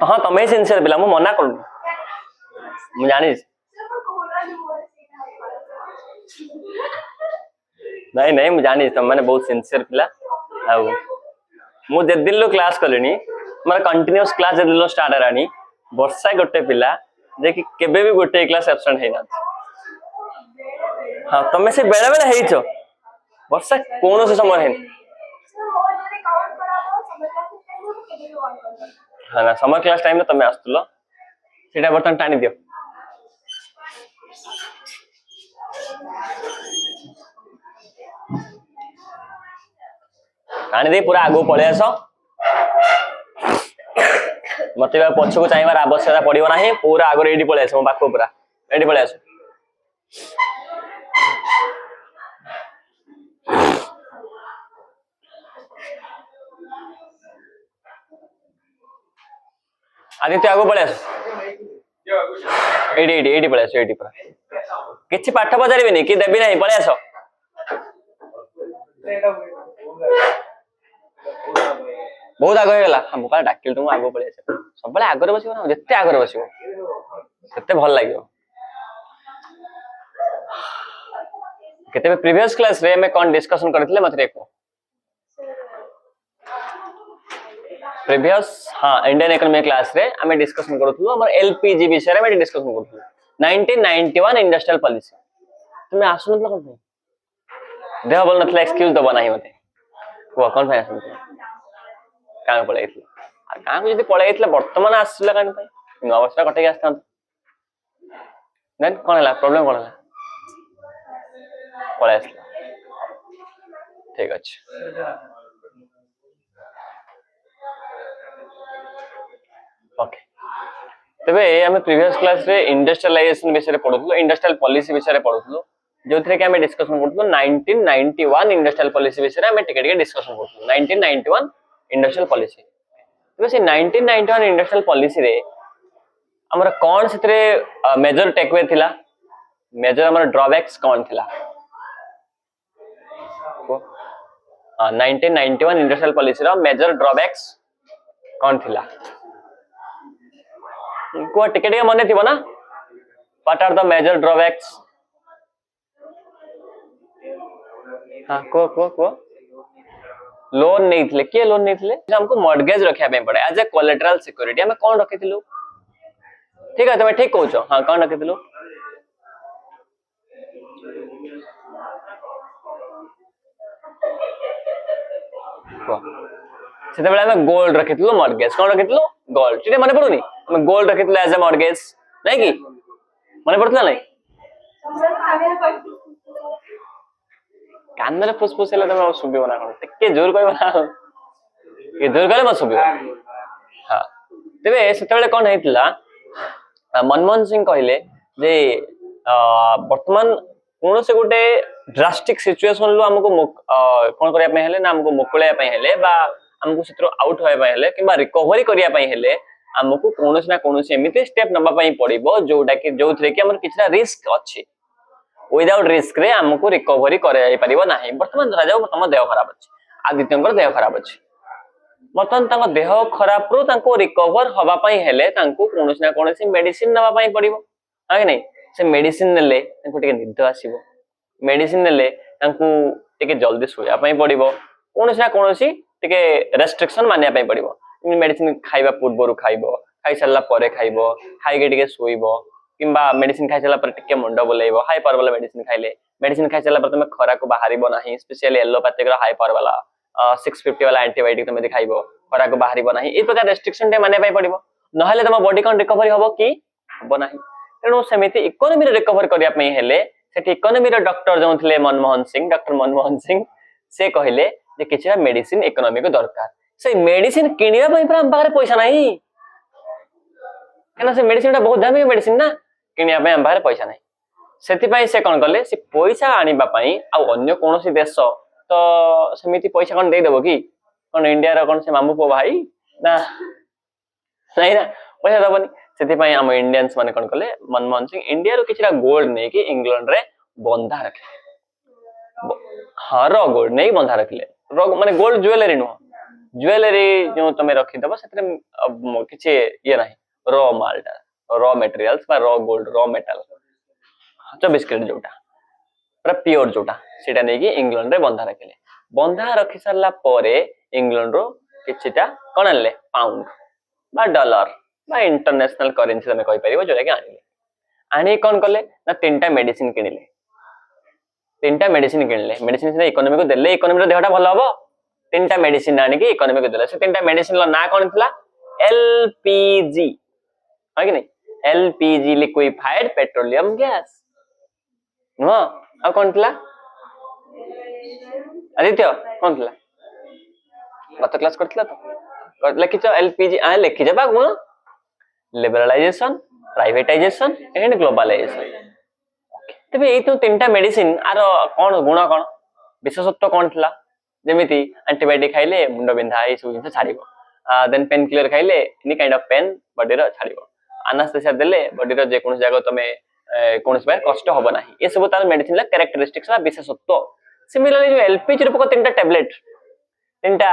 हाँ तमें सिंसियर पिला मु मना करू मु जानी नहीं नहीं मु जानी तुम मैंने बहुत सिंसियर पिला आउ मु जे दिन लो क्लास कलेनी माने कंटीन्यूअस क्लास जे दिन लो स्टार्ट हेरानी वर्षा गोटे पिला जे कि केबे भी गोटे क्लास एब्सेंट हेना हाँ तमें से बेले बेले हेइछो वर्षा कौन से समय है हाँ ना समर क्लास टाइम में तमें आस्तुलो सेटा बर्तन टाणी दियो टाणी दे पूरा आगो पळे आसो मते पछको चाहिबार आवश्यकता पड़िबो नाही पूरा आगो रेडी पळे आसो बाको पूरा रेडी पळे आसो आदित्य आगो पळे आसो एडी एडी एडी पळे आसो एडी पूरा किछि पाठ पचारिबेनी कि देबी नाही पळे आसो बहुत आग होगला हम का डाकिल तुम आगो पळे आसो सबले आगरे बसिबो ना जत्ते आगरे बसिबो सेते भल लागियो केते प्रीवियस क्लास रे मैं कोन डिस्कशन करथिले मते देखो प्रीवियस हां इंडियन इकोनॉमी क्लास रे हमें डिस्कशन करथुलो हमर एलपीजी विषय रे मैं डिस्कशन करथुलो 1991 इंडस्ट्रियल पॉलिसी तुम आसुनतला कोन देह बोल नथला एक्सक्यूज दबा नाही मते को कोन भाई आसुन कां पळैथि आ कां को जदी पळैथला वर्तमान आसला कान भाई अवस्था कटे के आस्ता देन कोन हला प्रॉब्लम कोन हला पळै आसला ठीक अछि ओके तबे हमें प्रीवियस क्लास रे इंडस्ट्रियलाइजेशन विषय रे पढुथलो इंडस्ट्रियल पॉलिसी विषय रे पढुथलो जोथरे के हमें डिस्कशन करथलो 1991 इंडस्ट्रियल पॉलिसी विषय रे हमें टिके डिस्कशन करथलो 1991 इंडस्ट्रियल पॉलिसी तबे से 1991 इंडस्ट्रियल पॉलिसी रे हमरा कोन सेतरे मेजर टेकवे थिला मेजर हमरा ड्रॉबैक्स कोन थिला 1991 इंडस्ट्रियल पॉलिसी रो मेजर ड्रॉबैक्स कोन थिला को टिके टिके मने थिबो ना what are the major drawbacks हां को लोन नहीं थिले के लोन नहीं थिले हमको मॉर्गेज रखिया पे पड़े एज ए कोलेटरल सिक्योरिटी हमें कोन रखिथिलु ठीक है तुम ठीक कहउछो हां कोन रखिथिलु सेते बेला में गोल्ड रखिथिलु मॉर्गेज कोन रखिथिलु गोल्ड ठीक है माने पड़ुनी हम गोल्ड रखिथिलु एज ए मॉर्गेज नहीं की माने पड़तला नहीं कानरे फुसफुस हेला तमे सुबियो ना कोन टिके जोर कहबो ना ये जोर कहले म सुबियो हां तबे सेते बेले कोन हेतिला मनमोहन सिंह कहले जे वर्तमान कोन से गोटे ड्रास्टिक सिचुएशन लो हमको कोन करिया पे हेले ना हमको मुकुळया पे हेले बा हमको सेत्रो आउट होय पे हेले किबा रिकवरी करिया पे हेले हमको कोनोस ना कोनोस एमिते स्टेप नबा पई पड़िबो जोटा कि जोथरे कि हमर किछना रिस्क अछि विदाउट रिस्क रे हमको रिकवरी करे परिबो नाही वर्तमान धरा जाऊ तम देह खराब अछि आदित्यंकर देह खराब अछि वर्तमान तंग देह खराब रो तंको रिकवर हवा पई हेले तंको कोनोस ना कोनोस मेडिसिन नबा पई पड़िबो हां नै से मेडिसिन नेले तंको टिके निद आसीबो मेडिसिन नेले तंको टिके जल्दी सोया पई पड़िबो कोनोस ना कोनोस टिके रेस्ट्रिक्शन मानिया पई पड़िबो मेडिसिन खाइबा पूर्वरु खाइबो खाइ सल्ला परे खाइबो खाइके टिके सोइबो किंबा मेडिसिन खाइ सल्ला पर टिके मुंड बोलेइबो हाई पावर वाला मेडिसिन खाइले मेडिसिन खाइ सल्ला पर तमे खरा को बाहरिबो नाही स्पेशली एलोपैथिक रो हाई पावर वाला 650 वाला एंटीबायोटिक तमे दे खाइबो खरा को बाहरिबो नाही ए प्रकार रेस्ट्रिक्शन डे माने पई पड़िबो नहले तम बॉडी कोन रिकवरी हबो कि हबो नाही तेनो समिति इकोनॉमी रे रिकवर करिया पई हेले सेठी इकोनॉमी रे डॉक्टर जो थिले मनमोहन सिंह डॉक्टर मनमोहन सिंह से कहले जे किछरा मेडिसिन इकोनॉमी को दरकार से मेडिसिन किनिया पई पर हम बाहर पैसा नाही केना से मेडिसिन ता बहुत दामी मेडिसिन ना किनिया पई हम बाहर पैसा नाही सेति पई से कोन करले से पैसा आनिबा पई आ अन्य कोनोसी देश तो समिति पैसा कोन दे देबो कि कोन इंडिया रो कोन से मामू को भाई ना नहीं ना पैसा दबनी सेति पई हम इंडियंस माने कोन करले मनमोहन सिंह इंडिया रो किछरा गोल्ड नै कि इंग्लैंड रे बंधा रखे हां रो गोल्ड नै बंधा रखले रो माने गोल्ड ज्वेलरी नो ज्वेलरी जो तुम रखिदब से किसी ये ना र मालटा र मटेरियल्स र गोल्ड र मेटाल 24 कैरेट जोटा पूरा प्योर जोटा सेटा नहीं कि इंग्लैंड रे बंधा रखी सारा पर इंग्लैंड रो किछिटा कौन आनले पाउंड बा डॉलर बा इंटरनेशनल करेंसी तुम कहि परिबो जोटा कि आनिले आनी कौन कले ना तीनटा मेडिसिन किनिले तीनटा मेडिसिन किनिले मेडिसिन से इकोनॉमी को देले इकोनॉमी रो देहटा भलो हबो तीनटा मेडिसिन आनी कि इकोनॉमी को देले से तीनटा मेडिसिन लो ना कौन थिला एलपीजी है कि नहीं एलपीजी लिक्विफाइड पेट्रोलियम गैस नो आ कौन थिला आदित्य कौन थिला गत क्लास करथिला तो लिखिछ एलपीजी आ लिखिछ बा गुण लिबरलाइजेशन प्राइवेटाइजेशन एंड ग्लोबलाइजेशन तबे एई तो तीनटा मेडिसिन आरो कोन गुण कोन विशेषत्व कोन थिला जेमिति एंटीबायोटिक खाइले मुंड बिंधा ए सब जिंस छाड़िबो देन पेन किलर खाइले any kind of pain body रो छाड़िबो एनास्थेसिया देले बॉडी रो जे कोन जगह तमे कोन बार कष्ट होबो नाही ए सब तार मेडिसिन ला कैरेक्टरिस्टिक्स बा विशेषत्व सिमिलरली जो एलपीजी रूपक तीनटा टैबलेट तीनटा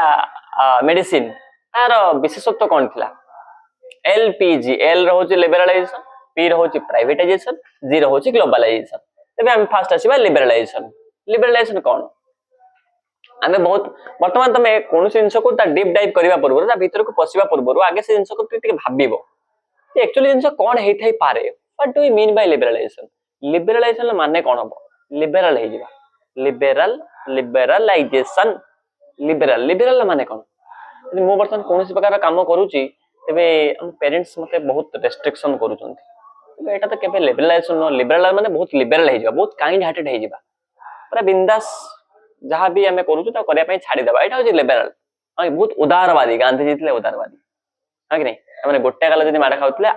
मेडिसिन तार विशेषत्व कोन थिला एलपीजी एल रहोची लिबरलाइजेशन पी रहोची प्राइवेटाइजेशन जी रहोची ग्लोबलाइजेशन तबे हम फास्ट आसीबा लिबरलाइजेशन लिबरलाइजेशन कोन आमे बहुत वर्तमान तमे कोन जिंस को ता डीप डाइव करबा पूर्व ता भीतर को पसिबा पूर्व आगे से जिंस को टिके भाबिबो कि एक्चुअली जिंस कोन हेइ थाई पारे what do you mean by liberalisation liberalisation माने कोन हबो लिबरल हे जिबा लिबरलाइजेशन लिबरल माने कोन यदि मो वर्तमान कोन प्रकार काम करूची तबे हम पेरेंट्स मते बहुत रेस्ट्रिक्शन करूचंती तबे एटा तो केबे लिबरलाइजेशन नो लिबरल माने बहुत लिबरल हे जिबा बहुत काइंड हार्टेड हे जिबा पूरा बिंदास जहाँ भी आम करूँ करने छाड़ी देवा यहाँ हूँ लिबराल बहुत उदारवादी गांधी जी थे उदारवादी हाँ कि नहीं मैंने गोटे गाल जब माड़ खाऊले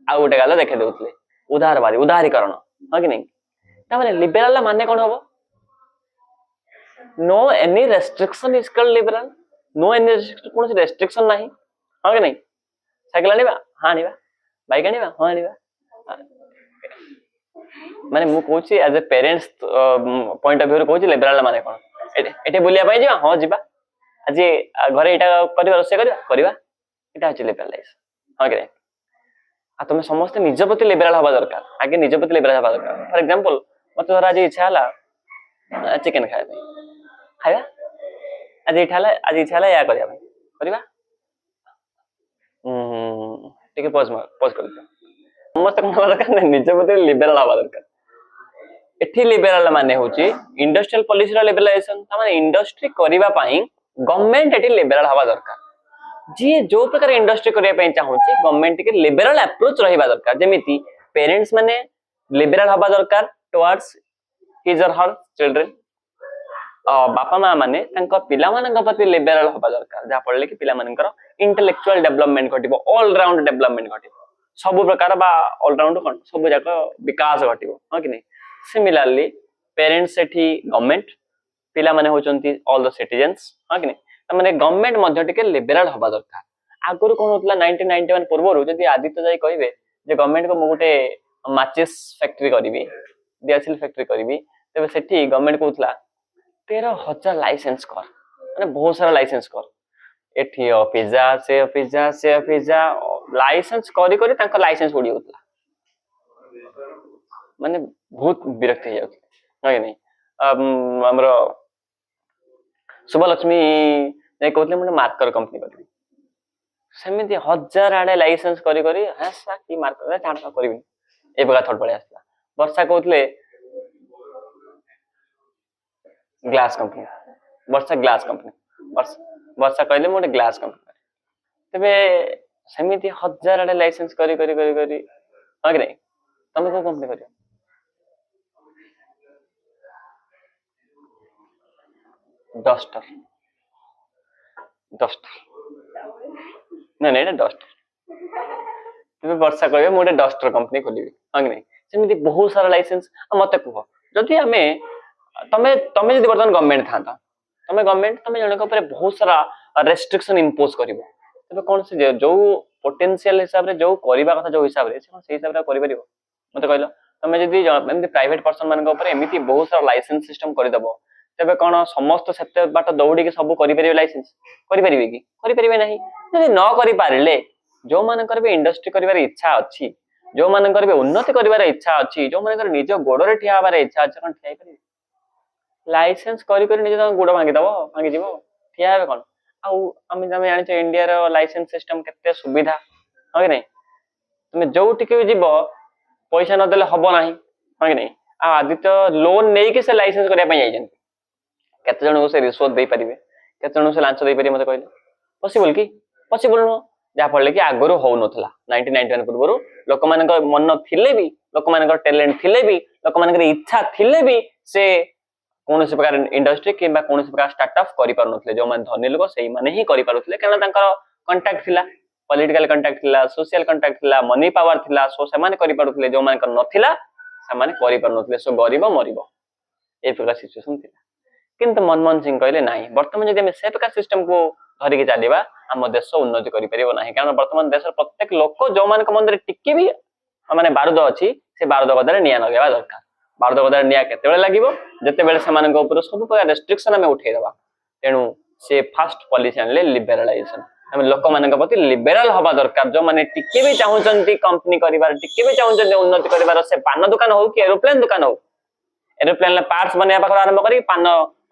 आउ गोटे गाल देखा दे उदारवादी उदारीकरण हाँ कि नहीं लिबराल माने कौन हम no any restriction is called liberal no any कौन रेस्ट्रिक्शन ना हाँ कि नहीं साइकिल आनिबा हाँ आनिबा बाइक आनिबा हाँ आनिबा माने मु कहूची as a parents point of view कहूची लिबराल माने कोन एटे बुलिया पई जिबा हां जिबा आज घरे एटा करबा रोसे करबा एटा अछि लिबरलाइज हां के आ तुम समस्त निज प्रति लिबराल हबा दरकार आगे निज प्रति लिबराल हबा दरकार फॉर एग्जांपल मते धर आज इच्छा हला चिकन खाइबा आज इच्छा हला या करबा ठीक है पॉज कर समस्त दरकार निज प्रति लिबराल हबा दरकार एठी लिबराल माने होची इंडस्ट्रियल पॉलिसी रा लिबरलाइजेशन माने इंडस्ट्री करिबा पई गवर्नमेंट एठी लिबराल हवा दरकार जी जो प्रकार इंडस्ट्री करिया पई चाहूची गवर्नमेंट के लिबराल अप्रोच रहिबा दरकार जेमिति पेरेंट्स माने लिबराल हवा दरकार टुवर्ड्स हिज और हर चिल्ड्रन बापा मां माने तांको पिला मानक प्रति लिबराल हवा दरकार जा पड़ले कि पिला मानकर इंटेलेक्चुअल डेवलपमेंट घटिबो ऑल राउंड डेवलपमेंट घटिबो सब प्रकार बा ऑल राउंड कोन सब जाक विकास घटिबो हां कि नहीं सिमिलरली पेरेंट्स एठी गवर्नमेंट पिला माने होचंती ऑल द सिटीजन्स हां कि नहीं माने गवर्नमेंट मध्ये टिके लिबराल हबा दरकार आगुर कोन होतला 1991 पूर्वरु जदी आदित्य जाई कहबे जे गवर्नमेंट को मोटे माचिस फैक्ट्री करबी दियासिल फैक्ट्री करबी तबे सेठी गवर्नमेंट कोथला 13000 लाइसेंस कर माने बहुत सारा लाइसेंस कर एठी पिज्जा लाइसेंस करी करी तांका लाइसेंस उडी होतला माने बहुत विरक्त हो जाउथि नहीं हमरो शुभलक्ष्मी नै कहतले मने मार्कर कंपनी करबी सेमिति हजार आडे लाइसेंस करी करी हासा की मार्कर छाड़ करबी ए बगा थोड़ पळे आसला वर्षा कहतले ग्लास कंपनी वर्षा कहले मोटे ग्लास कंपनी तबे सेमिति हजार आडे लाइसेंस करी करी करी करी हां कि नहीं तमे को कंपनी करियो डस्टर नहीं डस्टर तबे वर्षा कहबे मोटे डस्टर कंपनी खोलिबी हां कि नहीं सेमिति बहुत सारा लाइसेंस मते कह जदि हमें तमे तमे जदि वर्तमान गवर्नमेंट थाता तमे जणक ऊपर बहुत सारा रेस्ट्रिक्शन इंपोज करिवो तबे कोन से जो पोटेंशियल हिसाब रे जो करिबा कथा जो हिसाब रे से हिसाब रे करि परिबो मते कहलो तमे जदि एमति प्राइवेट पर्सन मान ऊपर एमिति बहुत सारा लाइसेंस सिस्टम करि दबो तेबे कौन समस्त सेते बाट दौड़ी के सब करि परिबे लाइसेंस करि परिबे कि करि परिबे नाही जदि न करि पारिले जो मानकर भी इंडस्ट्री करिवार इच्छा अछि जो मानकर भी उन्नति करिवार इच्छा अछि जो मानकर निज गोड़रे ठिया हबार इच्छा अछि कोन ठिया परिबे लाइसेंस करि करि निज गोड़ भांगी दबो भांगी जीवो ठिया हेबे कोन आउ आमे जानि छ इंडिया रो लाइसेंस सिस्टम केते सुविधा हो कि नहीं तुम जो टिके भी जीव पैसा न देले हबो नाही हो कि नहीं आ आदित्य लोन नै के से लाइसेंस करिया पई जाइछन केते जण से रिश्वत दे परिबे केते जण से लांच दे परिबे मते कहले पॉसिबल की पॉसिबल नो जा फले कि आगरो हो नथला 1991 पूर्वरु लोक मानक मन थिले भी लोक मानक टैलेंट थिले भी लोक मानक इच्छा थिले भी से कौन से प्रकार इंडस्ट्री किंबा कौन से प्रकार स्टार्टअप करि पार नथले जो मान धनी लोक सेही माने ही करि पारुथले कारण तांकर कांटेक्ट थिला पॉलिटिकल कांटेक्ट थिला सोशल कांटेक्ट थिला मनी पावर थिला सो से माने करि पारुथले जो मान नथिला से माने करि पार नथले सो गरीब मरिबो ए प्रकार सिचुएशन थिला किंतु मनमोहन सिंह कहले नाही वर्तमान जदि हम से प्रकार सिस्टम को धरि के चलीबा हम देश उन्नति करि परिबो नाही कारण वर्तमान देश प्रत्येक लोक जो मान मंदिर टिके भी माने बारूद अछि से बारूद गदारे निया लगेबा दरकार बारूद गदारे निया केते बेले लागिवो जते बेले समान को ऊपर सब प्रकार रेस्ट्रिक्शन हम उठै देबा तेनु से फास्ट पॉलिसी आनले लिबरलाइजेशन हम लोक मानक प्रति लिबरल हवा दरकार जो माने टिके भी चाहउचंती कंपनी करिवार टिके भी चाहउचंती उन्नति करिवार से पान दुकान हो कि एरोप्लेन दुकान हो एरोप्लेन पार्ट्स बनिया पाखर आरंभ करी पान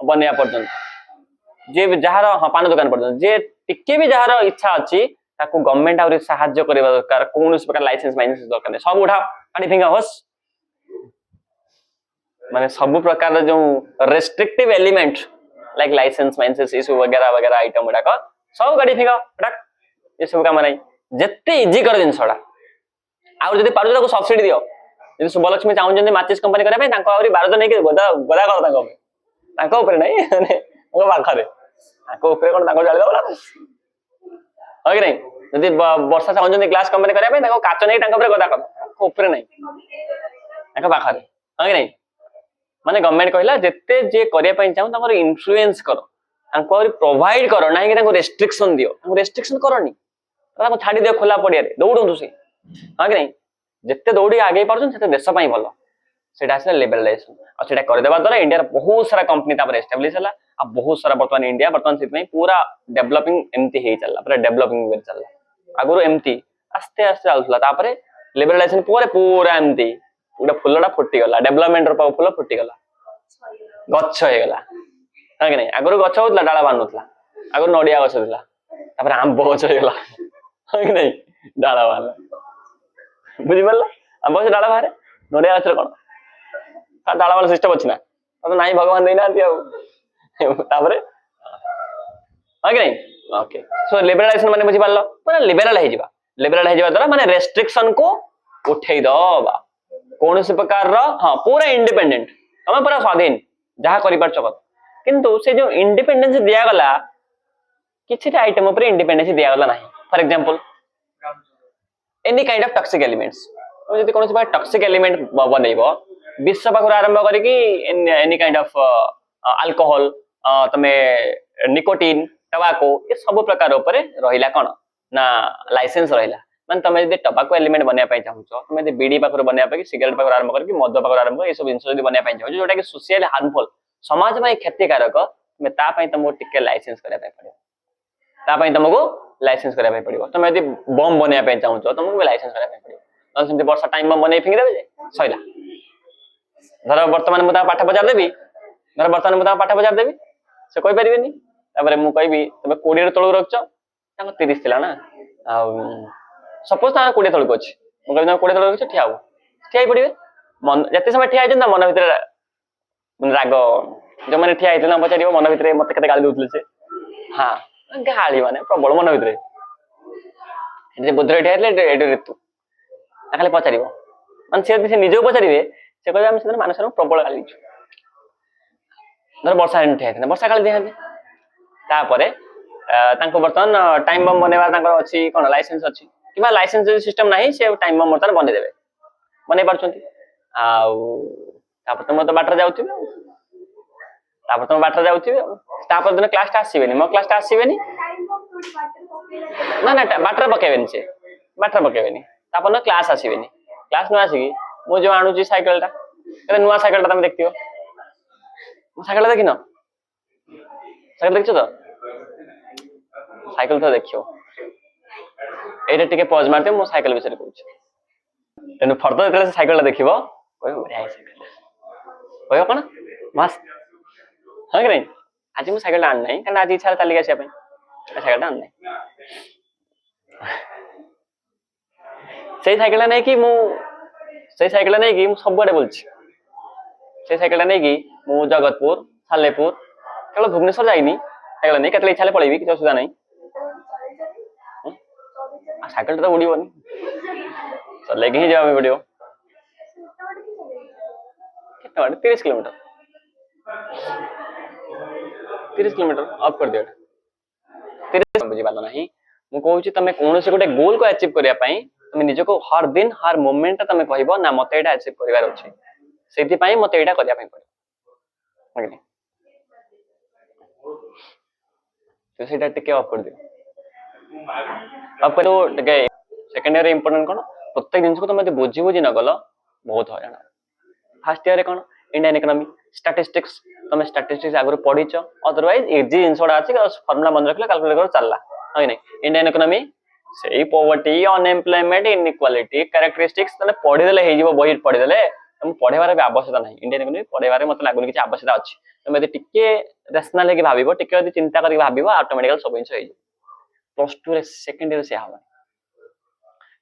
बनिया पर्यंत जे जहार हाँ पान दुकान पर्यंत जे टिके भी जहार इच्छा अछि ताकू गवर्नमेंट आउरी सहाय्य करबा दरकार कोन प्रकार लाइसेंस माइनेंस दरकार सब उठा पानी फिंगा होस माने सब प्रकार जो रेस्ट्रिक्टिव एलिमेंट लाइक लाइसेंस माइनेंस इशू वगैरह वगैरह आइटम उडा का सब गाड़ी फिंगा फटाक ये सब काम नै जत्ते इजी कर दिन सडा आउ जदी पारु ताको सब्सिडी दियो जदी सुबलक्ष्मी चाहूं जदी माचिस कंपनी करे तांको आउरी भारत नै के गदा गदा कर तांको ऊपर नै ओ बाखरे तांको ऊपर कोन तांको जाली दबला हो कि नहीं जदी वर्षा चाहूं जदी ग्लास कंपनी करे तांको काच नै तांको ऊपर गदा कर तांको ऊपर नै तांको बाखरे हो कि नहीं माने गवर्नमेंट कहला जत्ते जे करिया पई चाहूं तांको इन्फ्लुएंस करो तांको आउरी प्रोवाइड करो नै कि तांको रेस्ट्रिक्शन दियो तांको रेस्ट्रिक्शन करनी तांको छाडी दियो खोला पडिया रे दौडंतु से हो कि नहीं जत्ते दौड़ी आगे पारछन सेते देश पई भलो सेटा आसे लिबरलाइजेशन आ सेटा कर देबा द्वारा इंडिया रे बहुत सारा कंपनी तापर एस्टैब्लिश हला आ बहुत सारा वर्तमान इंडिया वर्तमान सिट में पूरा डेवलपिंग एमती हे चलला पूरा डेवलपिंग वे चलला आगुरो एमती आस्ते आस्ते चलथला तापर लिबरलाइजेशन पूरा एमती उडा फुलडा फुटी गला डेवलपमेंट रो फुल फुटी गला गच्छ हे गला हा कि नहीं आगुरो गच्छ होतला डाला बानुतला आगुरो नडिया गच्छ दिला तापर आंबो गच्छ हे गला हा कि नहीं डाला बान बुझि परला आंबो गच्छ डाला बाहरे नडिया गच्छ कोन ता डाला वाला सिस्टम अछि ना तो नाही भगवान देना दिया तापर हा कि नहीं ओके सो लिबरलाइजेशन माने बुझि परलो पूरा लिबरल हे जिबा द्वारा माने रेस्ट्रिक्शन को उठै दबा कौन से प्रकार रो हां पूरा इंडिपेंडेंट तमे पूरा स्वाधीन जहा करि परछ किंतु से जो इंडिपेंडेंस दिया गला किछि आइटम ऊपर इंडिपेंडेंस दिया गला नाही for example any kind of toxic elements जदि कोन से टॉक्सिक एलिमेंट बनेइबो विष पाखर आरंभ करी कि एनी काइंड ऑफ अल्कोहल तमे निकोटिन टबाको ये सब प्रकार ऊपर रहिला कोन ना लाइसेंस रहिला माने तमे जदि टबाको एलिमेंट बनिया पई चाहूछो तमे जदि बीड़ी पाखर बनिया पई सिगरेट पाखर आरंभ करी कि मद पाखर आरंभ करी ये सब जिंस जदि बनिया पई चाहूछो जोटा कि सोशल हार्मफुल समाज में क्षतिकारक तमे ता पई तुमको टिके लाइसेंस करे पई पड़ियो ता पई तुमको लाइसेंस करे पई पड़ियो तमे जदि बम बनिया पई चाहूछो तुमको लाइसेंस करे पई पड़ियो न सेमति वर्षा टाइम बम बनै फिंग देबे सइला धर वर्तमान मुदा पाठ बजार देबी धर वर्तमान मुदा पाठ बजार देबी से कोइ परिबेनी तापर मु कहबी तमे 20 रे तळु रखछ ताको 30 थिला ना आ सपोज ता 20 तळु अछि मु कहबी 20 तळु रखछ ठियाउ ठियाई पड़िबे मन जते समय ठिया आइछन मन भितर मन राग जो माने ठिया आइछन पचारिबो मन भितर मते कते गाली दउतले से हां गाली माने प्रबल मन भितर जे बुद्धरे ठिया आइले एडे ऋतु खाली पचारिबो मन से निजो पचारिबे से कहबे हम से मानसर प्रबल गाली धर वर्षा ठिया आइछन वर्षा गाली देहाबे तापरे तांको बर्तन टाइम बम बनेबा तांको अछि कोन लाइसेंस अछि किबा लाइसेंस सिस्टम नाही से टाइम बम बर्तन बने देबे बने परछंती आ तापर तुम तो बाटर जाउथिबे तापर तुम बाटर जाउथिबे तापर दिन क्लास टा आसीबेनी मो क्लास टा आसीबेनी ना ना बाटर पकेबेनी से बाटर पकेबेनी तापर न क्लास आसीबेनी क्लास न आसी मो जो आणुची साइकल टा नुआ साइकल टा तुम देखथियो साइकल देखिन ସାଇକେଲ ଦେଖିଛ ତ? ସାଇକେଲ ତ ଦେଖିବ। ଏଇଟା ଟିକେ ପଜ ମାରିଦିଅ, ମୁଁ ସାଇକେଲ ବିଷୟରେ କହୁଛି। ତେଣୁ ଫର୍ଦର ଯେତେବେଳେ ସେ ସାଇକେଲଟା ଦେଖିବ କହିବ ବଢିଆ ସାଇକେଲ, କହିବ କଣ ମସ୍ତ, ହଁ କି ନାଇଁ? ଆଜି ମୁଁ ସାଇକେଲଟା ଆଣି ନାହିଁ କାରଣ ଆଜି ଇଚ୍ଛା ହେଲା ଚାଲିକି ଆସିବା ପାଇଁ, ସାଇକେଲଟା ଆଣି ନାହିଁ। ସେଇ ସାଇକେଲଟା ନେଇକି ମୁଁ ସବୁଆଡେ ବୁଲିଛି। ସେଇ ସାଇକେଲଟା ନେଇକି ମୁଁ ଜଗତପୁର, ସାଲେପୁର, କେବଳ ଭୁବନେଶ୍ୱର ଯାଇନି। ସାଇକେଲ ନେଇ କେତେବେଳେ ଇଚ୍ଛା ହେଲେ ପଳେଇବି, କିଛି ଅସୁବିଧା ନାହିଁ। ସାଇକେଲଟା ତ ଉଡିବନି, ଚଲେଇକି ହିଁ ଯିବା ପାଇଁ ପଡିବ। କେତେ ବାଟ? 30 କିଲୋମିଟର। 30 କିଲୋମିଟର ଅଫ୍ କରିଦିଅ। 30 ବୁଝିପାରିଲ ନାହିଁ। ମୁଁ କହୁଛି ତମେ କୌଣସି ଗୋଟେ ଗୋଲକୁ ଆଚିଭ୍ କରିବା ପାଇଁ ତମେ ନିଜକୁ ହର ଦିନ ହର ମୋମେଣ୍ଟ ତମେ କହିବ ନା ମତେ ଏଇଟା ଆଚିଭ୍ କରିବାର ଅଛି, ସେଇଥିପାଇଁ ମତେ ଏଇଟା କରିବା ପାଇଁ ପଡିବ। ସେଇଟା ଟିକେ ଅଫ୍ କରିଦିଅ। ଟିକେ ସେକେଣ୍ଡ ଇୟର ଇମ୍ପୋର୍ଟାଣ୍ଟ କଣ? ପ୍ରତ୍ୟେକ ଜିନିଷକୁ ତମେ ଯଦି ବୁଝି ନ ଗଲ ବହୁତ ହଇରାଣ। ଫାର୍ଷ୍ଟ ଇୟରରେ କଣ? Indian economy, statistics. ତମେ ଷ୍ଟାଟିଷ୍ଟିକ୍ସ ଆଗରୁ ପଢିଛ, ଅଦରୱାଇଜ ଇଜି ଜିନିଷ ଗୁଡା ଅଛି, ଫର୍ମୁଲା ମନେ ରଖିଲେ କାଲକୁଲେଟର ଚାଲିଲା, ହଁ ନାଇଁ? ଇଣ୍ଡିଆନ୍ ଇକୋନୋମି ସେଇ ପଭର୍ଟି, ଅନଏମ୍ପ୍ଲୟମେଣ୍ଟ, ଇନଇକ୍ୱାଲିଟି, କ୍ୟାରେକ୍ଟରିଷ୍ଟିକ୍ସ ତମେ ପଢିଦେଲେ ହେଇଯିବ, ବହି ପଢିଦେଲେ। ତମକୁ ପଢେଇବାର ବି ଆବଶ୍ୟକତା ନାହିଁ। ଇଣ୍ଡିଆନ୍ ଇକୋନୋମି ପଢେଇବାରେ ମତେ ଲାଗୁନି କିଛି ଆବଶ୍ୟକତା ଅଛି। ତମେ ଯଦି ଟିକେ ରେସନାଲ ହେଇକି ଭାବିବ, ଟିକେ ଯଦି ଚିନ୍ତା କରିକି ଭାବିବ, ଅଟୋମେଟିକାଲି ସବୁ ଜିନିଷ ହେଇଯିବ। ପ୍ଲସ୍ ଟୁ ରେ ସେକେଣ୍ଡ ଇୟର ସେୟା ହବ।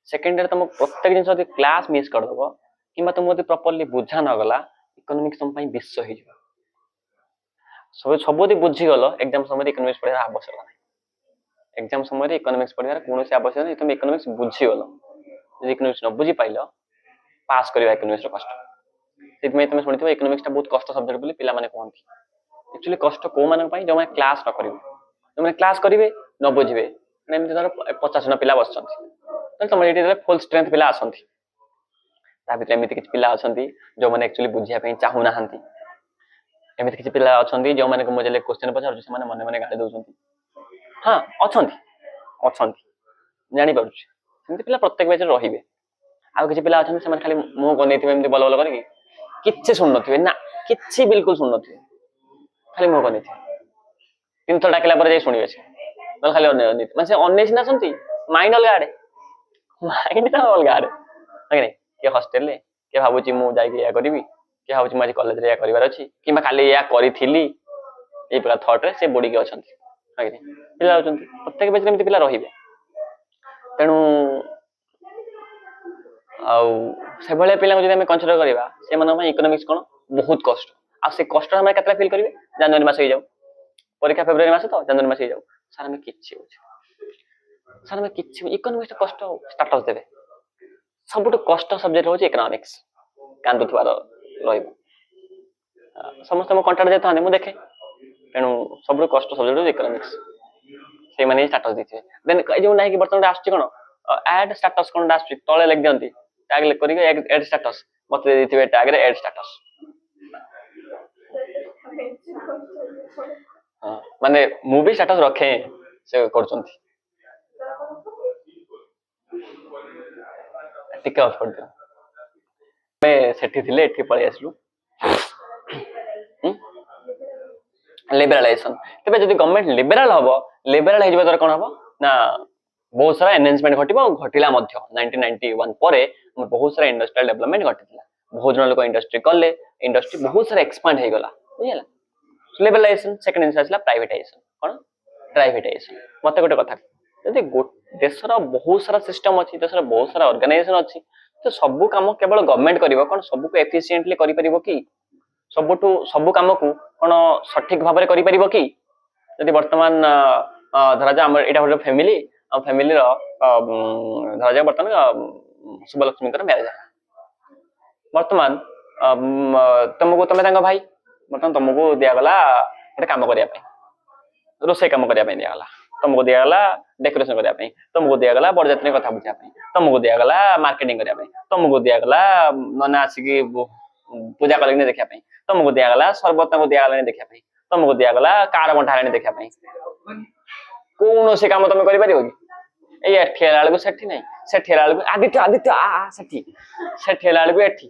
ସେକେଣ୍ଡ ଇୟର ତମ ପ୍ରତ୍ୟେକ ଜିନିଷ ଯଦି କ୍ଲାସ ମିସ୍ କରିଦବ କିମ୍ବା ତମକୁ ଯଦି ପ୍ରପରଲି ବୁଝା ନ ଗଲା, ଇକୋନୋମିକ୍ସ ତମ ପାଇଁ ବିଷ ହେଇଯିବ। ସବୁ ଯଦି ବୁଝିଗଲ, ଏକ୍ଜାମ ସମୟରେ ଇକୋନୋମିକ୍ସ ପଢିବାର ଆବଶ୍ୟକତା ନାହିଁ। ଏକ୍ଜାମ ସମୟରେ ଇକୋନୋମିକ୍ସ ପଢିବାର କୌଣସି ଆବଶ୍ୟକତା ନାହିଁ। ତମେ ଇକୋନୋମିକ୍ସ ବୁଝିଗଲ, ଯଦି ଇକୋନୋମିକ୍ସ ନ ବୁଝି ପାଇଲ, ପାସ୍ କରିବା ଇକୋନୋମିକ୍ସର କଷ୍ଟ। ସେଥିପାଇଁ ତମେ ଶୁଣିଥିବ ଇକୋନୋମିକ୍ସଟା ବହୁତ କଷ୍ଟ ସବଜେକ୍ଟ ବୋଲି ପିଲାମାନେ କୁହନ୍ତି। ଆକ୍ଚୁଆଲି କଷ୍ଟ କୋଉମାନଙ୍କ ପାଇଁ? ଯୋଉମାନେ କ୍ଲାସ ନ କରିବେ। ଯୋଉମାନେ କ୍ଲାସ କରିବେ ନ ବୁଝିବେ, ଏମିତି ଧର 50 ଜଣ ପିଲା ବସିଛନ୍ତି, ତାହେଲେ ତମର ଏଇଠି ଫୁଲ ଷ୍ଟ୍ରେନ୍ଥ ପିଲା ଆସନ୍ତି। ତା ଭିତରେ ଏମିତି କିଛି ପିଲା ଅଛନ୍ତି ଯୋଉମାନେ ଆକ୍ଚୁଆଲି ବୁଝିବା ପାଇଁ ଚାହୁଁନାହାନ୍ତି। ଏମିତି କିଛି ପିଲା ଅଛନ୍ତି ଯୋଉମାନଙ୍କୁ ମୁଁ ଯେତେବେଳେ କ୍ୱେଶ୍ଚିନ୍ ପଚାରୁଛି ସେମାନେ ମନେ ମନେ ଗାଳି ଦଉଛନ୍ତି। ହଁ ଅଛନ୍ତି, ଜାଣିପାରୁଛି। ସେମିତି ପିଲା ପ୍ରତ୍ୟେକ ବ୍ୟାଚରେ ରହିବେ। ଆଉ କିଛି ପିଲା ଅଛନ୍ତି ସେମାନେ ଖାଲି ମୁହଁ ବନେଇଥିବେ ଏମିତି ବଲ ବଲ କରିକି, କିଛି ଶୁଣୁନଥିବେ, ନା କିଛି ବିଲକୁଲ ଶୁଣୁନଥିବେ, ଖାଲି ମୁହଁ ବନେଇଥିବେ। 3 ଥର ଡାକିଲା ପରେ ଯାଇ ଶୁଣିବେ ସେ, ନହେଲେ ଖାଲି ଅନେଇଥିବେ। ମାନେ ସେ ଅନେଇ ସିନା ଆସନ୍ତି, ମାଇଣ୍ଡ ଅଲଗା ଆଡେ, ମାଇଣ୍ଡ ତ ଅଲଗା ଆଡେ। କିଏ ହଷ୍ଟେଲରେ, କିଏ ଭାବୁଛି ମୁଁ ଯାଇକି ଏଇଆ କରିବି, କିଏ ଭାବୁଛି ମୁଁ ଆଜି କଲେଜରେ ଏଇଆ କରିବାର ଅଛି, କିମ୍ବା କାଲି ଏଇଆ କରିଥିଲି, ଏଇ ପ୍ରକାର ଥଟରେ ସେ ବୁଡିକି ଅଛନ୍ତି। ପିଲା ଅଛନ୍ତି, ପ୍ରତ୍ୟେକ ବ୍ୟାଚରେ ଏମିତି ପିଲା ରହିବେ। ତେଣୁ ଆଉ ସେଭଳିଆ ପିଲାଙ୍କୁ ଯଦି ଆମେ କନସିଡର କରିବା, ସେମାନଙ୍କ ପାଇଁ ଇକୋନୋମିକ୍ସ କଣ ବହୁତ କଷ୍ଟ। ଆଉ ସେ କଷ୍ଟ ଆମେ କେତେବେଳେ ଫିଲ୍ କରିବେ? ଜାନୁଆରୀ ମାସ ହେଇଯାଉ, ପରୀକ୍ଷା ଫେବୃଆରୀ ମାସ, ତ ଜାନୁଆରୀ ମାସ ହେଇଯାଉ, ସାର୍ ଆମେ କିଛି ଇକୋନୋମିକ୍ସ କଷ୍ଟ ଷ୍ଟାଟସ ଦେବେ। ସବୁଠୁ କଷ୍ଟ ସବଜେକ୍ଟ ହଉଛି ଇକୋନୋମିକ୍ସ, କାନ୍ଦୁଥିବାର ରହିବ। ସମସ୍ତେ ମୋ କଣ୍ଟାକ୍ଟ ଯାଇଥାନ୍ତି, ମୁଁ ଦେଖେ। ତେଣୁ ସବୁଠୁ କଷ୍ଟ ସବଜେକ୍ଟ ହଉଛି ଇକୋନୋମିକ୍ସ, ସେଇମାନେ ହିଁ ଷ୍ଟାଟସ ଦେଇଥିବେ। ଦେନ୍ ଏଇ ଯୋଉ ନାହିଁ କି ବର୍ତ୍ତମାନ ଆସୁଛି କଣ ଆଡ୍ ଷ୍ଟାଟସ, କଣ ଆସୁଛି ତଳେ ଲେଖି ଦିଅନ୍ତି, ଟ୍ୟାଗ କରିକି ଆଡ୍ ଷ୍ଟାଟସ, ମତେ ଦେଇଥିବେ ଟ୍ୟାଗରେ ଆଡ୍ ଷ୍ଟାଟସ। ମାନେ ମୁଁ ବି ଷ୍ଟାଟସ ରଖେ, ସେ କରୁଛନ୍ତି। ଟିକେ ଅଫ୍ କରିଦିଅ। ଆମେ ସେଠି ଥିଲେ, ଏଠି ପଳେଇ ଆସିଲୁ। ଲିବରାଲାଇଜେସନ। ତେବେ ଯଦି ଗଭର୍ଣ୍ଣମେଣ୍ଟ ଲିବରାଲ ହବ, ଲିବରାଲ ହେଇଯିବା ଦ୍ୱାରା କଣ ହବ ନା ବହୁତ ସାରା ଏନହାନ୍ସମେଣ୍ଟ ଘଟିବ, ଆଉ ଘଟିଲା ମଧ୍ୟ। 1991 ପରେ ବହୁତ ସାରା ଇଣ୍ଡଷ୍ଟ୍ରିଆଲ ଡେଭଲପମେଣ୍ଟ ଘଟିଥିଲା। ବହୁତ ଜଣ ଲୋକ ଇଣ୍ଡଷ୍ଟ୍ରି କଲେ, ଇଣ୍ଡଷ୍ଟ୍ରି ବହୁତ ସାରା ଏକ୍ସପାଣ୍ଡ ହେଇଗଲା, ବୁଝିଲା। ଲିବରାଲାଇଜେସନ। ସେକେଣ୍ଡ ଜିନିଷ ଆସିଲା ପ୍ରାଇଭେଟାଇଜେସନ। କଣ? ପ୍ରାଇଭେଟାଇଜେସନ। ମତେ ଗୋଟେ କଥା, ଯଦି ଦେଶର ବହୁତ ସାରା ସିଷ୍ଟମ ଅଛି, ଦେଶର ବହୁତ ସାରା ଅର୍ଗାନାଇଜେସନ ଅଛି, ତ ସବୁ କାମ କେବଳ ଗଭର୍ଣ୍ଣମେଣ୍ଟ କରିବ କଣ? ସବୁକୁ ଏଫିସିଏଣ୍ଟଲି କରିପାରିବ କି? ସବୁ କାମକୁ କଣ ସଠିକ ଭାବରେ କରିପାରିବ କି? ଯଦି ବର୍ତ୍ତମାନ ଧରାଯାଉ ଆମର ଏଇଟା ଗୋଟେ ଫ୍ୟାମିଲି, ଆଉ ଫ୍ୟାମିଲିର ଧରାଯାଉ ବର୍ତ୍ତମାନ ଶୁଭଲକ୍ଷ୍ମୀଙ୍କର ମ୍ୟାରେଜ ହେଲା। ବର୍ତ୍ତମାନ ତମେ ତାଙ୍କ ଭାଇ, ବର୍ତ୍ତମାନ ତମକୁ ଦିଆଗଲା ଗୋଟେ କାମ କରିବା ପାଇଁ, ରୋଷେଇ କାମ କରିବା ପାଇଁ ଦିଆଗଲା। ତମକୁ ଦିଆଗଲା ଡେକୋରେସନ କରିବା ପାଇଁ, ତମକୁ ଦିଆଗଲା ବରଯାତ୍ରୀ କଥା ବୁଝିବା ପାଇଁ, ତମକୁ ଦିଆଗଲା ମାର୍କେଟିଂ କରିବା ପାଇଁ, ତମକୁ ଦିଆଗଲା ନନା ଆସିକି ପୂଜା କଲେଣି ଦେଖିବା ପାଇଁ, ତମକୁ ଦିଆଗଲା ସର୍ବତଙ୍କୁ ଦିଆଗଲାଣି ଦେଖିବା ପାଇଁ, ତମକୁ ଦିଆଗଲା କାର ବଣ୍ଟା ହେଲାଣି ଦେଖିବା ପାଇଁ। କୌଣସି କାମ ତମେ କରିପାରିବ କି? ଏଇ ଏଠି ହେଲା ବେଳକୁ ସେଠି ନାହିଁ, ସେଠି ହେଲା ବେଳକୁ ଆଦିତ୍ୟ ସେଠି ହେଲା ବେଳକୁ ଏଠି।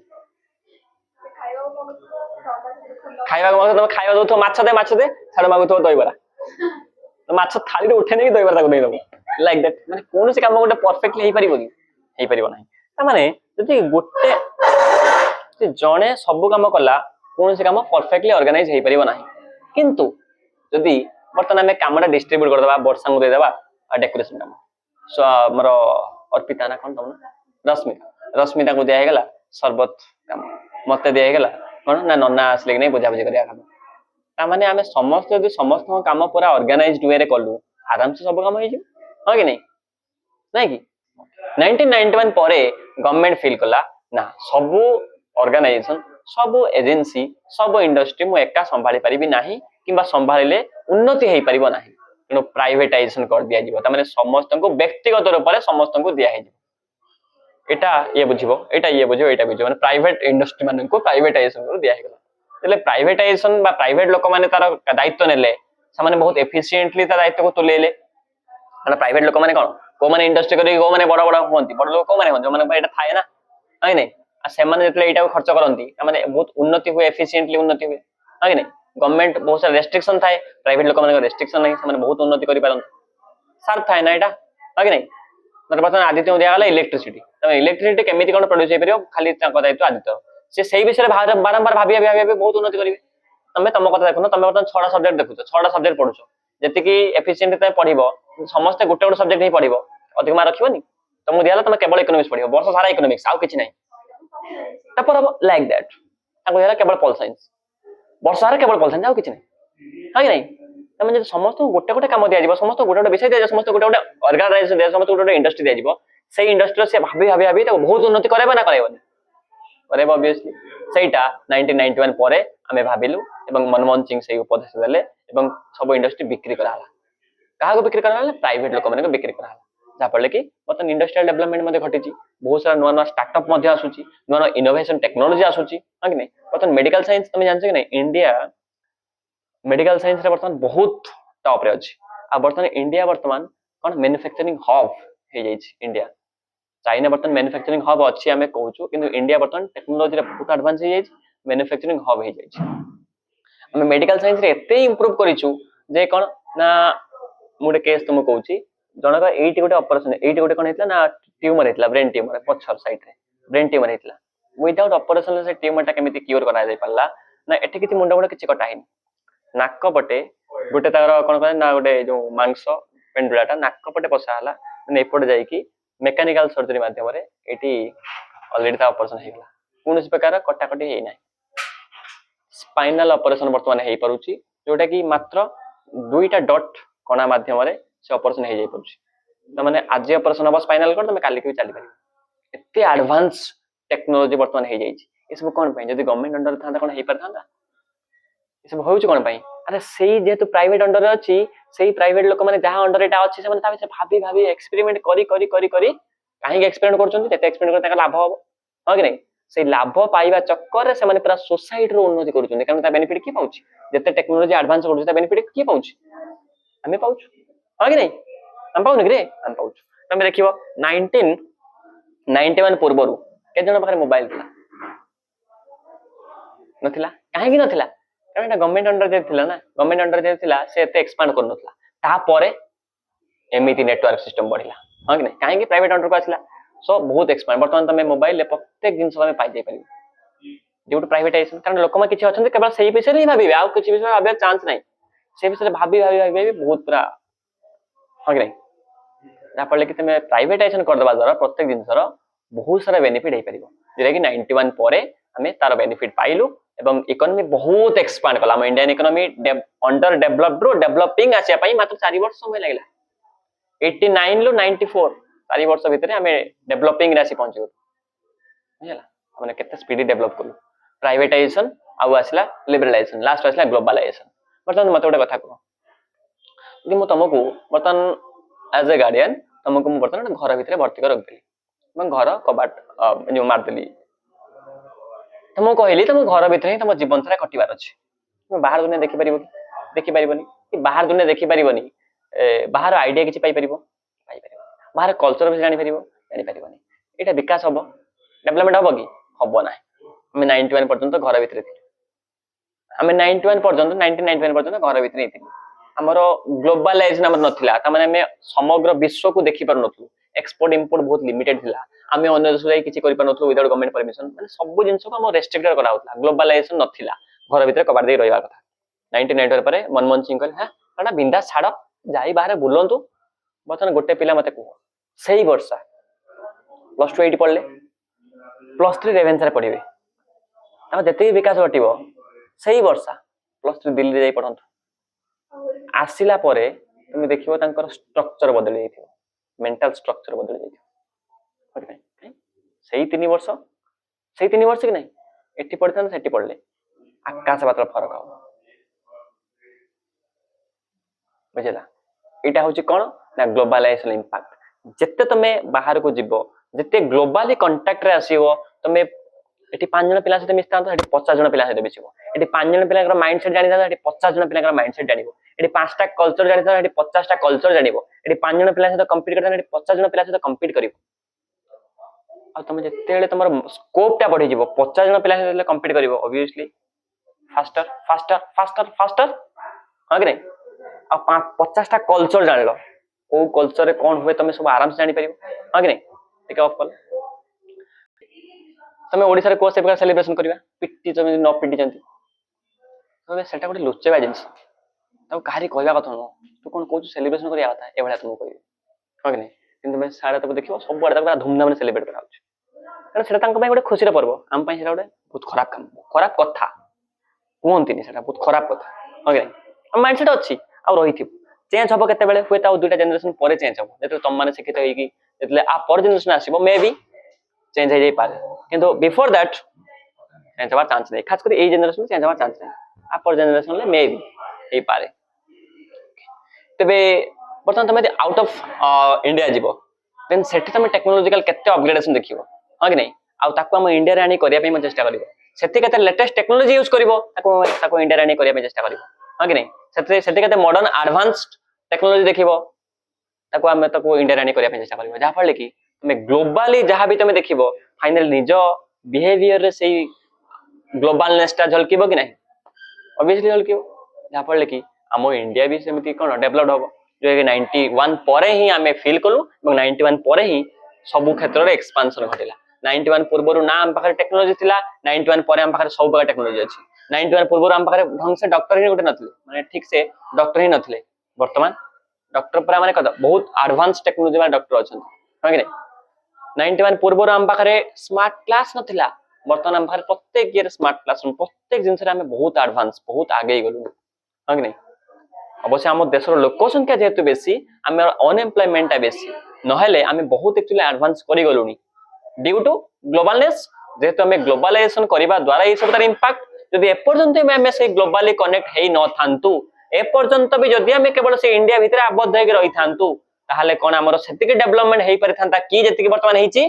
ଖାଇବାକୁ ତମେ ଖାଇବା ଦଉଥିବ, ମାଛ ଦେ, ସାଡେ ମାଗୁଥିବ ଦହିବରା। तो माछ थाली रे उठे नहीं दहीबरा ताको देई दबो लाइक दैट माने कोन से काम गोटे परफेक्टली हेई परिबो कि हेई परिबो नाही त माने जदि गोटे जणे सब काम कला कोन से काम परफेक्टली ऑर्गेनाइज हेई परिबो नाही किंतु जदि बर्तमान आमे कामटा डिस्ट्रीब्यूट कर देबा वर्षा को दे देबा डेकोरेशन काम सो हमरो अर्पिता ना कोन तम रश्मिता को दिया गला सरबत काम मते दिया गला कोन ना नन्ना आसले कि नहीं बुझा बुझी करिया काम ता माने आमे समस्त जदि समस्त काम पूरा ऑर्गेनाइज्ड वे रे कलु आराम से सब काम होई जे हो कि नहीं कि 1991 परे गवर्नमेंट फील कला ना सब ऑर्गेनाइजेशन सब एजेंसी सब इंडस्ट्री मु एका संभाली परिबी नाही किंबा संभालिले उन्नति हेई परिबो नाही तेणु प्राइवेटाइजेशन कर दिया जिवो त माने समस्त को व्यक्तिगत रूप से समस्त को दिया हेई एटा ये बुझिबो एटा बुझिबो माने प्राइवेट इंडस्ट्री माने को प्राइवेटाइजेशन कर दिया हेगला तले प्राइवेटाइजेशन बा प्राइवेट लोक माने तार दायित्व नेले सामाने बहुत एफिशिएंटली ता दायित्व को तुलेले माने प्राइवेट लोक माने कोन को माने इंडस्ट्री करी को माने बड़ बड़ होंती बड़ लोक माने हों जो माने एटा थाए ना है नै आ से माने जेतले एटा खर्च करंती माने बहुत उन्नति हुए एफिशिएंटली उन्नति हुए है नै गवर्नमेंट बहुत सारा रेस्ट्रिक्शन थाए प्राइवेट लोक माने रेस्ट्रिक्शन नहीं सामाने बहुत उन्नति करि पारन सार थाए ना एटा है नै मतलब बर्तमान आदित्य दिया गला इलेक्ट्रिसिटी तमे इलेक्ट्रिसिटी केमिति कोन प्रोड्यूस हे परियो खाली ताको दायित्व आदित्य से सही विषय बारंबार भाभी बहुत उन्नति करिवे तमे तम कथा देखो तमे बर्तमान 6टा सब्जेक्ट देखुछो 6टा सब्जेक्ट पढुछो जति कि एफिशिएंट तमे पढिबो समस्त गोटे गोटे सब्जेक्ट ही पढिबो अधिक मार्क रखिबोनी तमु दियाला तमे केवल इकोनॉमिक्स पढिबो वर्ष सारा इकोनॉमिक्स आउ किछि नै तपर लाइक दैट ताको दियाला केवल पॉल साइंस वर्ष सारा केवल पॉल साइंस आउ किछि नै है कि नै तमे जे समस्त गोटे गोटे काम दिया जिवो समस्त गोटे गोटे विषय दिया समस्त गोटे गोटे ऑर्गेनाइजेशन दिया समस्त गोटे गोटे इंडस्ट्री दिया जिवो सेही इंडस्ट्री से भाभी ताको बहुत उन्नति करेबा ना करेबोनी करेबो ऑब्वियसली सेटा 1991 परे आमे भाबिलु एवं मनमोहन सिंह सेही उपदेश देले एवं सब इंडस्ट्री बिक्री कराला कहा को बिक्री कराला प्राइवेट लोक माने को बिक्री कराला जा पड़ले कि बतन इंडस्ट्रियल डेवलपमेंट मध्ये घटिची बहुत सारा नुवा नुवा स्टार्टअप मध्ये आसुची नुवा नुवा इनोवेशन टेक्नोलॉजी आसुची है कि नहीं बतन मेडिकल साइंस तुम जानछ कि नहीं इंडिया मेडिकल साइंस रे वर्तमान बहुत टॉप रे अछि आ वर्तमान इंडिया वर्तमान कोन मैन्युफैक्चरिंग हब हे जाइछि इंडिया चाइना वर्तमान मैन्युफैक्चरिंग हब अछि आमे कहूछु किंतु इंडिया वर्तमान टेक्नोलॉजी रे बहुत एडवांस हे जाइछि मैन्युफैक्चरिंग हब हे जाइछि आमे मेडिकल साइंस रे एते इंप्रूव करिछु जे कोन ना मुडे केस तुम कहूछि जनका एटी गोटे ऑपरेशन एटी गोटे कोन हेतला ना ट्यूमर हेतला ब्रेन ट्यूमर पछर साइड रे ब्रेन ट्यूमर हेतला विदाउट ऑपरेशन से ट्यूमर टा केमिति क्योर करा जाय पल्ला ना एठी किछि मुंडा मुंडा किछि कटा हिन नाक पटे गोटे तार कोन कहै ना गोटे जो मांस पेंडुलाटा नाक पटे पसा हला ने एपट जाई कि मेकानिकल सर्जरी माध्यम रे एटी ऑलरेडी ता ऑपरेशन हे गला कोन प्रकार कटा कटी हे नै स्पाइनल ऑपरेशन वर्तमान हे परुची जोटा कि मात्र दुईटा डॉट कोना माध्यम रे से ऑपरेशन हे जाय परुची त माने आज ऑपरेशन अब स्पाइनल कर तमे काली के चली पारी एते एडवांस टेक्नोलॉजी वर्तमान हे जाई छी ए सब कोन पय जदी गवर्नमेंट अंडर थांदा कोन हे पर थांदा ए सब होउछ कोन पय अरे सेही जेतु प्राइवेट अंडर अछि सेही प्राइवेट लोक माने जहां अंडर एटा अछि से माने ता भाबी भाबी एक्सपेरिमेंट करी काहे एक्सपेरिमेंट करछन्ती तेते एक्सपेरिमेंट करता लाभ हो हो कि नहीं से लाभ पाइबा चक्कर रे से माने पूरा सोसाइटी रो उन्नति करूछन्ती कारण ता बेनिफिट की पाउछ जते टेक्नोलॉजी एडवांस करूछ ता बेनिफिट की पाउछ हमें पाउछ हो कि नहीं हम पाउन कि रे हम पाउछ तमे देखिबो 1991 पूर्वरु के जण पाखरे मोबाइल थिला नथिला काहे कि नथिला कारण गवर्नमेंट अंडर जे थिला ना गवर्नमेंट अंडर जे थिला से एते एक्सपांड कर नथला ता परे एमिति नेटवर्क सिस्टम बढ़िला हां कि नहीं काहे कि प्राइवेट अंडर को आसला सो बहुत एक्सपांड वर्तमान तमे मोबाइल ले प्रत्येक दिन सब में पाई जाय परिबो ड्यू टू प्राइवेटाइजेशन कारण लोक में किछि अछन केवल सही विषय नहीं भाबी आ किछि विषय भाबे चांस नहीं से विषय भाबी बहुत पूरा हां कि नहीं जा पड़ले कि तमे प्राइवेटाइजेशन कर दबा द्वारा प्रत्येक दिन सर बहुत सारा बेनिफिट हे परिबो जेरा कि 91 परे हमें तार बेनिफिट पाइलु एवं इकोनॉमी बहुत एक्सपांड कला हम इंडियन इकोनॉमी अंडर डेवलप्ड रो डेवलपिंग आसे पई मात्र 4 वर्ष समय लागला 89 लो 94 4 वर्ष भितरे हमें डेवलपिंग राशि पहुंची बुझला हमने केते स्पीड डेवलप करू प्राइवेटाइजेशन आउ आसला लिबरलाइजेशन लास्ट आसला ग्लोबलाइजेशन बर्तमान मते गोटे कथा को यदि मु तुमको बर्तमान एज ए गार्डियन तुमको मु बर्तमान घर भितरे भर्ती कर रखली मैं घर कबाट जो मार देली तुमको कहली तुम घर भितरे तुम जीवन सारा कटिबार अछि तुम बाहर दुनिया देखि परिबोनी कि बाहर दुनिया देखि परिबोनी बाहर आइडिया किछि पाई परिबो बाहर कल्चर भी जानि परिबोनी एटा विकास हबो डेवलपमेंट हबो कि हबो ना हमें 91 पर्यंत घर भितरे थी हमें 91 पर्यंत 1991 पर्यंत घर भितरे थी हमरो ग्लोबलाइजेशन हमर नथिला त माने हमें समग्र विश्व को देखि पर नथु एक्सपोर्ट इंपोर्ट बहुत लिमिटेड थिला आमे अन्य देश जाई किछि करि पर नथु विदाउट गवर्नमेंट परमिशन माने सब जिंस को हम रेस्ट्रिक्टेड करा होतला ग्लोबलाइजेशन नथिला घर भीतर कबाड़ दे रहिबा कथा 1998 पर मनमोहन सिंह कहले हां काना बिंदा छाड़ जाई बाहर बुलंतु बतन गोटे पिला मते को सही वर्ष +2 एटी पढ़ले +3 रेवेन्सा रे पढ़िबे हम जते विकास घटिबो सही वर्ष +3 दिल्ली रे जाई पढ़ंतु आसिला परे तुम देखिबो तांकर स्ट्रक्चर बदली जाइथिबो मेंटल स्ट्रक्चर बदली जाइथिबो ओके सही 3 वर्ष कि नहीं एठी पढ़थन सेठी पढ़ले आकाश पाताल फरक हो बुझला एटा होची कोन ना ग्लोबलाइजेशन इंपैक्ट जत्ते तमे बाहर को जिवो जत्ते ग्लोबली कांटेक्ट रे आसीबो तमे एठी 5 जण पिला सहित मिसता तो एठी 50 जण पिला सहित मिसिबो एठी 5 जण पिलाकर माइंडसेट जानि दा एठी 50 जण पिलाकर माइंडसेट जानिबो एठी 5टा कल्चर जानि दा एठी 50टा कल्चर जानिबो एठी 5 जण पिला सहित कंपीट करता एठी 50 जण पिला सहित कंपीट करिवो आ तमे जत्ते तमर स्कोप टा बढ़ी जिवो 50 जण पिला सहित कंपीट करिवो obviously faster faster faster faster हां कि नहीं आ 50टा कल्चर जानिलो को कल्चर रे कोन हुए तमे सब आराम से जानि परिबो हां कि नहीं टेक ऑफ कल तमे ओडिसा रे को से प्रकार सेलिब्रेशन करबा पिट्टी तमे न पिट्टी जंती तमे सेटा गोटे लुचेबा जिंस तो काहारी कहबा कथा न तू कोन कहू सेलिब्रेशन करिया कथा ए भला तुम कहबी हां कि नहीं किंतु मैं साडा तब देखिबो सब बडा तक धूमधाम से सेलिब्रेट करा होछ कारण सेटा तांको पय गोटे खुशी रे पर्व हम पय सेटा गोटे बहुत खराब काम खराब कथा कोनतिनी सेटा बहुत खराब कथा हां कि नहीं हम माइंडसेट अछि आ रहिथि चेंज हबो केते बेले हुए ता दुटा जनरेशन परे चेंज हबो जेते तुम माने शिक्षित होई कि जेतले आ पर जनरेशन आसीबो मे बी चेंज हो जाई पारे किंतु बिफोर दैट चेंज हवा चांस नहीं खास कर ए जनरेशन चेंज हवा चांस नहीं अपर जनरेशन ले मे बी हे पारे तबे बर्तमान तमे आउट ऑफ इंडिया जीवो देन सेठी तमे टेक्नोलॉजिकल केते अपग्रेडेशन देखिबो हां कि नहीं आ ताको हम इंडिया रे आनी करिया पे म चेष्टा करिवो सेठी केते लेटेस्ट टेक्नोलॉजी यूज करिवो ताको इंडिया रे आनी करिया पे चेष्टा करिवो हां कि नहीं सेठी केते मॉडर्न एडवांस्ड टेक्नोलॉजी देखिबो ताको इंडिया रे आनी करिया पे चेष्टा करिवो जा फले कि तमे ग्लोबली जहां भी तमे देखिबो फाइनल निजो बिहेवियर रे सेही ग्लोबलनेस ता झलकिबो कि नहीं ऑब्वियसली झलकिबो जहां फले कि हमो इंडिया भी सेमिति कोन डेवलप्ड होबो जो कि 91 परे ही हमें फील कलु এবং 91 परे ही सब क्षेत्र रे एक्सपेंशन घटिला 91 पूर्वरु ना हम पाखरे टेक्नोलॉजी थिला 91 परे हम पाखरे सब प्रकार टेक्नोलॉजी अछि 91 पूर्वरु हम पाखरे ढंग से डॉक्टर ही गोटे नथले माने ठीक से डॉक्टर ही नथले वर्तमान डॉक्टर पर माने कदा बहुत एडवांस टेक्नोलॉजी वाला डॉक्टर अछन हां कि नहीं 91 पूर्वरु हम पाखरे स्मार्ट क्लास नथिला वर्तमान हम पाखरे प्रत्येक ईयर स्मार्ट क्लासरूम प्रत्येक जिंस रे हमें बहुत एडवांस बहुत आगे गलु हां कि नहीं अवश्य आम देशर लोक संख्या जेहेतु बेसी आम अनएम्प्लॉयमेंट बेसी नहेले आम बहुत एक्चुअली एडवांस करि गलुनी ड्यू टू ग्लोबलनेस जेहेतु आम ग्लोबलाइजेशन करबा द्वारा ये सब तार इंपैक्ट जदि एपर्यंत आम से ग्लोबली कनेक्ट हेई न थांतु एपर्यंत भी जदि आम केवल से इंडिया भितर आबद्ध होकर रही थांतु ताहले कोन हमर सेतिक डेवलपमेंट हेई पारि थांता कि जेतिक वर्तमान हेइची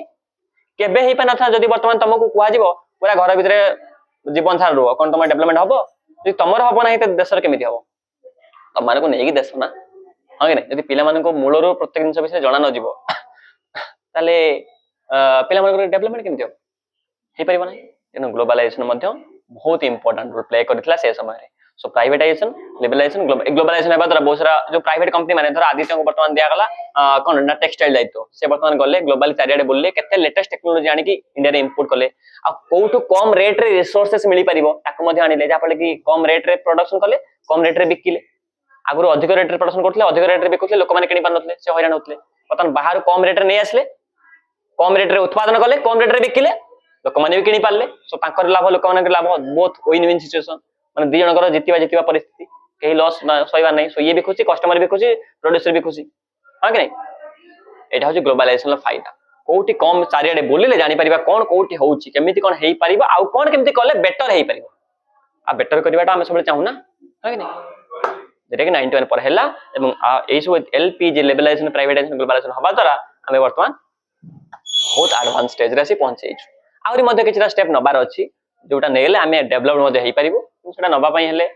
केबे हेई पाना था जदि वर्तमान तुमको कुआ जीवो पूरा घर भितर जीवन सार रुओ कोन तुम डेवलपमेंट हबो जदि तमर हबो नाही त देशर केमिति हबो तम माने को नेकी देश ना हां कि नहीं यदि पिला माने को मूलरो प्रत्येक जिंस विषय जणा न जीवो ताले पिला माने को डेवलपमेंट केमिति हो हे परिबो नाही एनो ग्लोबलाइजेशन मध्ये बहुत इंपोर्टेंट रोल प्ले करथिला से समय रे सो प्राइवेटाइजेशन लिबरलाइजेशन ग्लोबलाइजेशन हेबा द्वारा बहुत सारा जो प्राइवेट कंपनी माने धर आदित्य को वर्तमान दिया गला कोन ना टेक्सटाइल दायित्व से वर्तमान गले ग्लोबली चारियाडे बोलले केते लेटेस्ट टेक्नोलॉजी आनी कि इंडिया रे इंपोर्ट करले आ कोठो कम रेट रे रिसोर्सेस मिली परिबो ताको मध्ये आनिले जा पले कि कम रेट रे प्रोडक्शन करले कम रेट रे बिकिले आगुर अधिक रेट रे प्रोडक्शन करथले अधिक रेट रे बिकुथले लोक माने किनि पानथले से हैरान होतले वर्तमान बाहर कम रेट रे नै आसले कम रेट रे उत्पादन करले कम रेट रे बिकिले लोक माने भी किनि पारले सो ताकर लाभ लोक माने के लाभ बोथ विन विन सिचुएशन माने दी जनकर जितिबा परिस्थिति केही लॉस सहीबा नै सो ये भी खुशी कस्टमर भी खुशी प्रोड्यूसर भी खुशी हां कि नहीं एटा होची ग्लोबलाइजेशन ला फायदा कोठी कम चारियाडे बोलिले जानि परिबा कोन कोठी होउची केमिति कोन हेई परिबा आ कोन केमिति करले बेटर हेई परिबा आ बेटर करबाटा हम सब चाहू ना हां कि नहीं जेटा कि 91 पर हैला एवं एई सब एलपीजी लेवलाइजेशन प्राइवेटाइजेशन ग्लोबलाइजेशन हवा द्वारा हमें वर्तमान बहुत एडवांस स्टेज रे पहुंचे आउरी मध्ये किछटा स्टेप नबार अछि जोटा नेले हमें डेवलप मध्ये हेई परिबो सेटा नबा पई हेले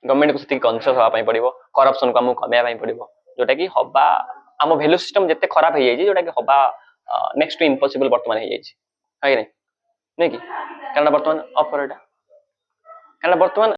गवर्नमेंट को सती कॉन्शियस हवा पई पड़िबो करप्शन को हम कमेया पई पड़िबो जोटा कि हबा हम वैल्यू सिस्टम जत्ते खराब हे जाई जोटा कि हबा नेक्स्ट टू इम्पॉसिबल वर्तमान हे जाई हां कि नहीं कि कारण वर्तमान ऑफर एटा कारण वर्तमान